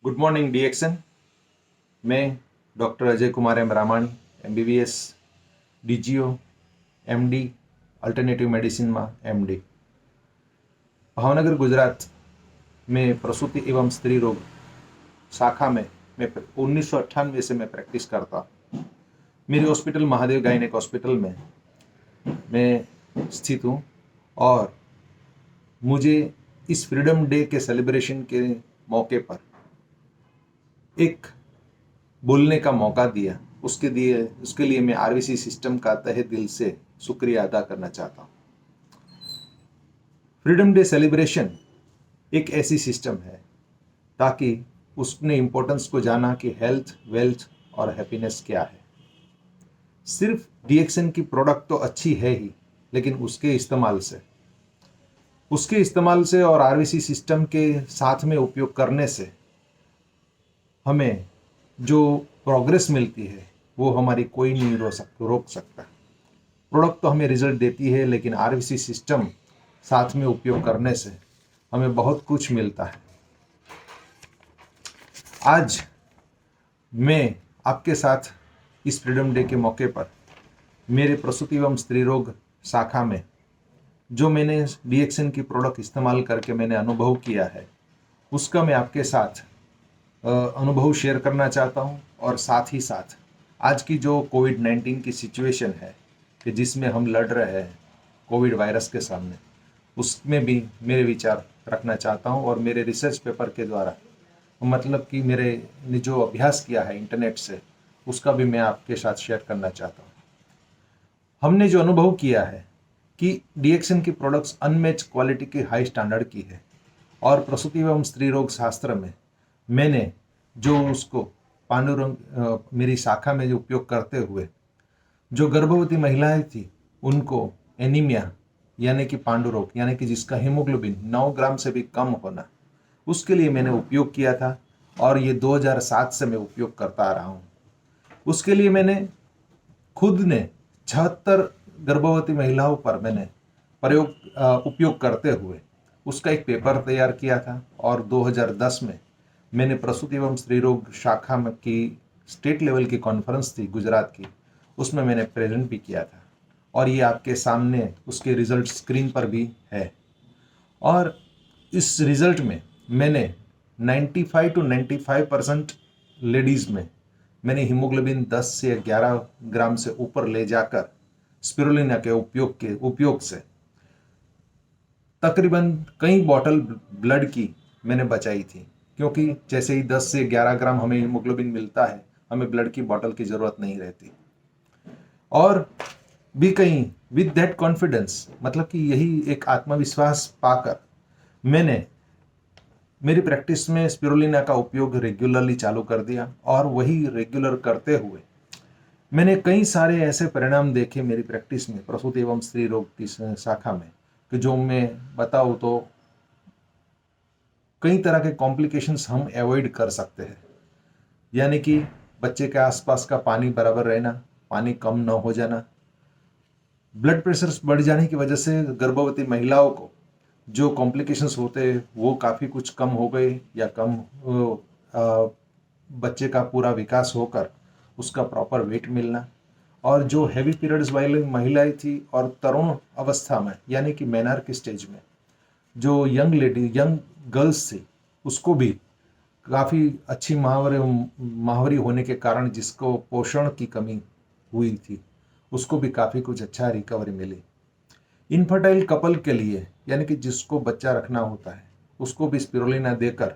Good morning डीएक्सन। मैं doctor Ajay Kumar M Ramani, MBBS, DGO, MD, alternative medicine में एमडी, भावनगर गुजरात में प्रसूति एवं स्त्री रोग शाखा में मैं 1998 से मैं प्रैक्टिस करता हूँ। मेरी हॉस्पिटल महादेव गायनेक हॉस्पिटल में मैं स्थित हूँ और मुझे इस फ्रीडम डे के सेलिब्रेशन के मौके पर एक बोलने का मौका दिया, उसके लिए मैं आरवीसी सिस्टम का तहे दिल से शुक्रिया अदा करना चाहता हूँ। फ्रीडम डे सेलिब्रेशन एक ऐसी सिस्टम है ताकि उसने इम्पोर्टेंस को जाना कि हेल्थ, वेल्थ और हैप्पीनेस क्या है। सिर्फ डीएक्सन की प्रोडक्ट तो अच्छी है ही, लेकिन उसके इस्तेमाल से और आरवीसी सिस्टम के साथ में उपयोग करने से हमें जो प्रोग्रेस मिलती है वो हमारी कोई नहीं रोक सकता। प्रोडक्ट तो हमें रिजल्ट देती है, लेकिन आरवीसी सिस्टम साथ में उपयोग करने से हमें बहुत कुछ मिलता है। आज मैं आपके साथ इस फ्रीडम डे के मौके पर मेरे प्रसूति एवं स्त्री रोग शाखा में जो मैंने डीएक्सन की प्रोडक्ट इस्तेमाल करके मैंने अनुभव किया है, उसका मैं आपके साथ अनुभव शेयर करना चाहता हूं। और साथ ही साथ आज की जो कोविड-19 की सिचुएशन है कि जिसमें हम लड़ रहे हैं कोविड वायरस के सामने, उसमें भी मेरे विचार रखना चाहता हूं। और मेरे रिसर्च पेपर के द्वारा, मतलब कि मेरे ने जो अभ्यास किया है इंटरनेट से, उसका भी मैं आपके साथ शेयर करना चाहता हूं। हमने जो अनुभव किया है कि डीएक्सन की प्रोडक्ट्स अनमैच क्वालिटी की हाई स्टैंडर्ड की है, और प्रसूति एवं स्त्री रोग शास्त्र में मैंने जो उसको पांडुरंग मेरी शाखा में जो उपयोग करते हुए जो गर्भवती महिलाएं थी उनको एनीमिया यानी कि पांडुरोग, यानी कि जिसका हीमोग्लोबिन 9 ग्राम से भी कम होना, उसके लिए मैंने उपयोग किया था। और ये 2007 से मैं उपयोग करता आ रहा हूँ। उसके लिए मैंने खुद ने 76 गर्भवती महिलाओं पर मैंने उपयोग करते हुए उसका एक पेपर तैयार किया था। और 2010 में मैंने प्रसूति एवं स्त्री रोग शाखा में की स्टेट लेवल की कॉन्फ्रेंस थी गुजरात की, उसमें मैंने प्रेजेंट भी किया था। और ये आपके सामने उसके रिजल्ट स्क्रीन पर भी है। और इस रिजल्ट में मैंने 95 टू 95% लेडीज़ में मैंने हीमोग्लोबिन 10 से 11 ग्राम से ऊपर ले जाकर स्पिरुलिना के उपयोग से तकरीबन कई बॉटल ब्लड की मैंने बचाई थी। क्योंकि जैसे ही 10 से 11 ग्राम हमें हीमोग्लोबिन मिलता है, हमें ब्लड की बॉटल की ज़रूरत नहीं रहती। और भी कहीं विद दैट कॉन्फिडेंस, मतलब कि यही एक आत्मविश्वास पाकर मैंने मेरी प्रैक्टिस में स्पिरुलिना का उपयोग रेगुलरली चालू कर दिया। और वही रेगुलर करते हुए मैंने कई सारे ऐसे परिणाम देखे मेरी प्रैक्टिस में प्रसूति एवं स्त्री रोग की शाखा में, कि जो मैं बताऊँ तो कई तरह के कॉम्प्लिकेशंस हम अवॉइड कर सकते हैं। यानी कि बच्चे के आसपास का पानी बराबर रहना, पानी कम न हो जाना, ब्लड प्रेशर बढ़ जाने की वजह से गर्भवती महिलाओं को जो कॉम्प्लिकेशंस होते हैं वो काफ़ी कुछ कम हो गए, या बच्चे का पूरा विकास होकर उसका प्रॉपर वेट मिलना। और जो हैवी पीरियड्स वाली महिलाएं थी और तरुण अवस्था में, यानी कि मेनार की स्टेज में जो यंग गर्ल्स थी, उसको भी काफ़ी अच्छी माहवारी होने के कारण जिसको पोषण की कमी हुई थी, उसको भी काफ़ी कुछ अच्छा रिकवरी मिली। इनफर्टाइल कपल के लिए, यानी कि जिसको बच्चा रखना होता है, उसको भी स्पिरुलिना देकर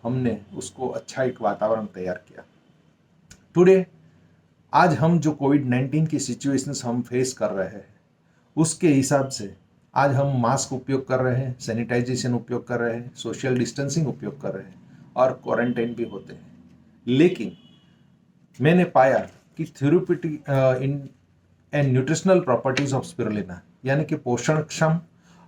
हमने उसको अच्छा एक वातावरण तैयार किया। टुडे, आज हम जो कोविड-19 की सिचुएशंस हम फेस कर रहे हैं, उसके हिसाब से आज हम मास्क उपयोग कर रहे हैं, सैनिटाइजेशन उपयोग कर रहे हैं, सोशल डिस्टेंसिंग उपयोग कर रहे हैं, और क्वारंटाइन भी होते हैं। लेकिन मैंने पाया कि therapeutic in and nutritional properties of spirulina, यानी कि पोषण क्षम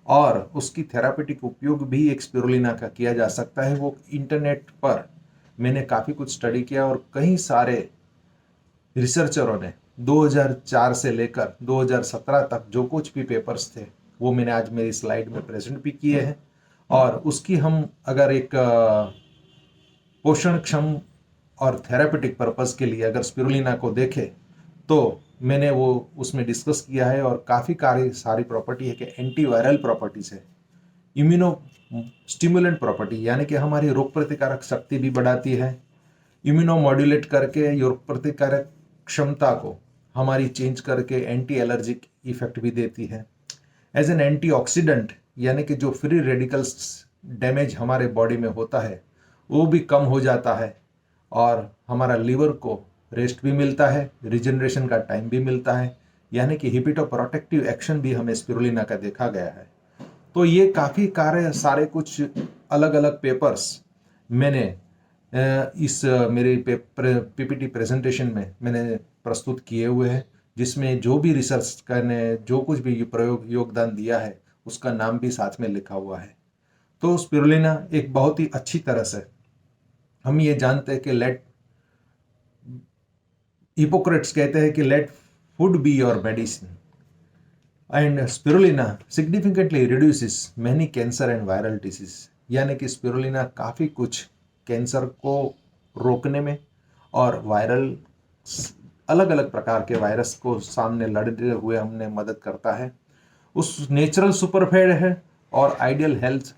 और उसकी थेरापेटिक उपयोग भी एक स्पिरुलिना का किया जा सकता है। वो इंटरनेट पर मैंने काफ़ी कुछ स्टडी किया, और कई सारे रिसर्चरों ने 2004 से लेकर 2017 तक जो कुछ भी पेपर्स थे वो मैंने आज मेरी स्लाइड में प्रेजेंट भी किए हैं। और उसकी हम अगर एक पोषण क्षम और थेरापेटिक पर्पस के लिए अगर स्पिरुलिना को देखें तो मैंने वो उसमें डिस्कस किया है और काफ़ी सारी प्रॉपर्टी है कि एंटीवायरल प्रॉपर्टीज है, इम्यूनो स्टिमुलेंट प्रॉपर्टी यानी कि हमारी रोग प्रतिकारक शक्ति भी बढ़ाती है, इम्यूनो मॉड्यूलेट करके रोग प्रतिकारक क्षमता को हमारी चेंज करके एंटी एलर्जिक इफेक्ट भी देती है। एज एन एंटीऑक्सीडेंट यानी कि जो फ्री रेडिकल्स डैमेज हमारे बॉडी में होता है वो भी कम हो जाता है और हमारा लीवर को रेस्ट भी मिलता है, रिजनरेशन का टाइम भी मिलता है, यानी कि हिपिटोप्रोटेक्टिव एक्शन भी हमें स्पिरुलिना का देखा गया है। तो ये काफ़ी सारे कुछ अलग अलग पेपर्स मैंने मेरे पीपीटी प्रेजेंटेशन में मैंने प्रस्तुत किए हुए हैं, जिसमें जो भी रिसर्च करने जो कुछ भी प्रयोग योगदान दिया है उसका नाम भी साथ में लिखा हुआ है। तो स्पिरुलिना एक बहुत ही अच्छी तरह से हम ये जानते हैं कि हिपोक्रेट्स कहते हैं कि let food be your medicine and spirulina significantly reduces many cancer and viral disease, यानी कि स्पिरुलिना काफ़ी कुछ कैंसर को रोकने में और वायरल अलग अलग प्रकार के वायरस को सामने लड़ते हुए हमने मदद करता है। उस नेचुरल सुपरफूड है और आइडियल हेल्थ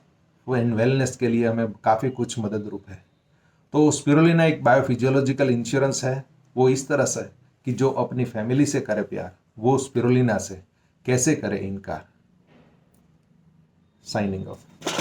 एंड वेलनेस के लिए हमें काफ़ी कुछ मदद रूप है। तो स्पिरुलिना एक बायोफिजियोलॉजिकल इंश्योरेंस है, वो इस तरह से कि जो अपनी फैमिली से करे प्यार वो स्पिरुलिना से कैसे करे इनकार। Signing off.